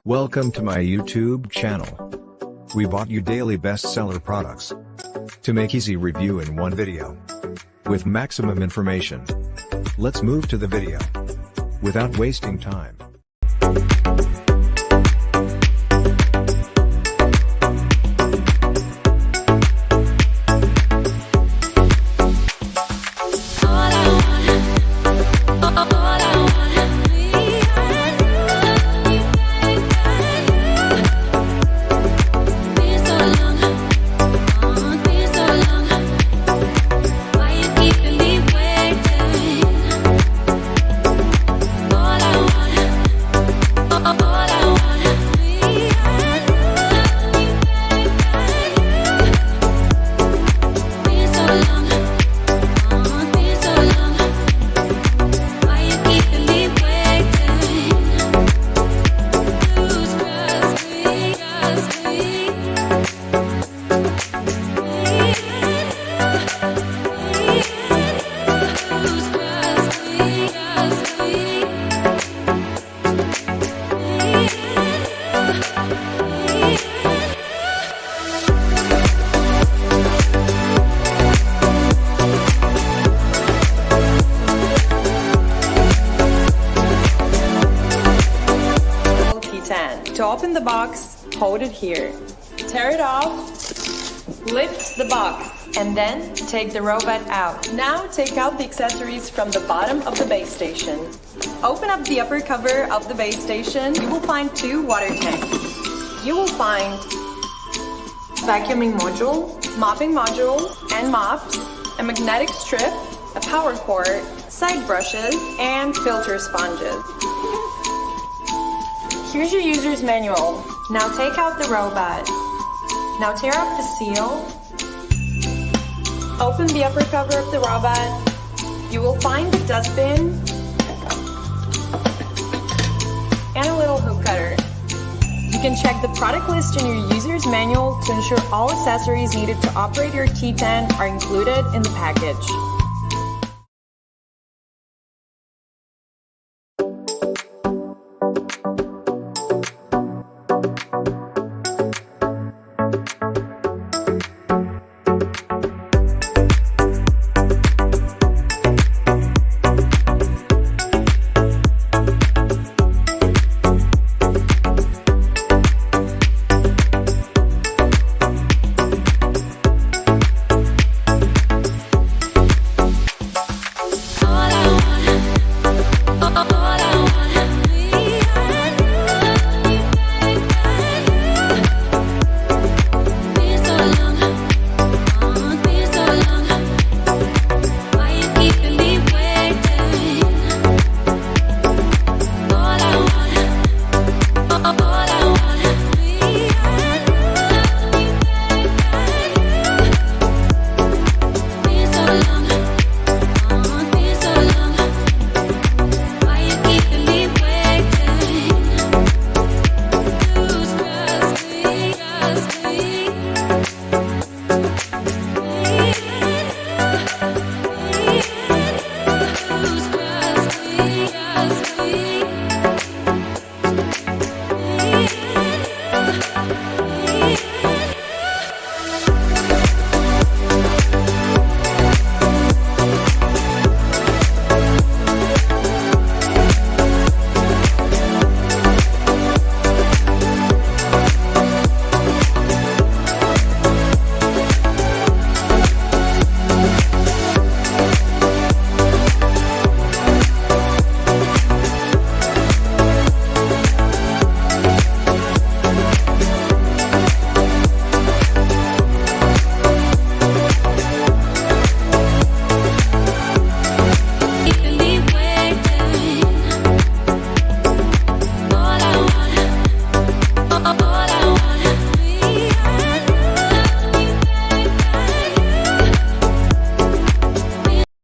Welcome to my YouTube channel. We bought you daily bestseller products to make easy review in one video with maximum information. Let's move to the video without wasting time. To open the box, hold it here. Tear it off, lift the box, and then take the robot out. Now take out the accessories from the bottom of the base station. Open up the upper cover of the base station. You will find two water tanks. You will find vacuuming module, mopping module, and mops, a magnetic strip, a power cord, side brushes, and filter sponges. Here's your user's manual. Now take out the robot. Now tear off the seal. Open the upper cover of the robot. You will find the dustbin and a little hook cutter. You can check the product list in your user's manual to ensure all accessories needed to operate your T10 are included in the package.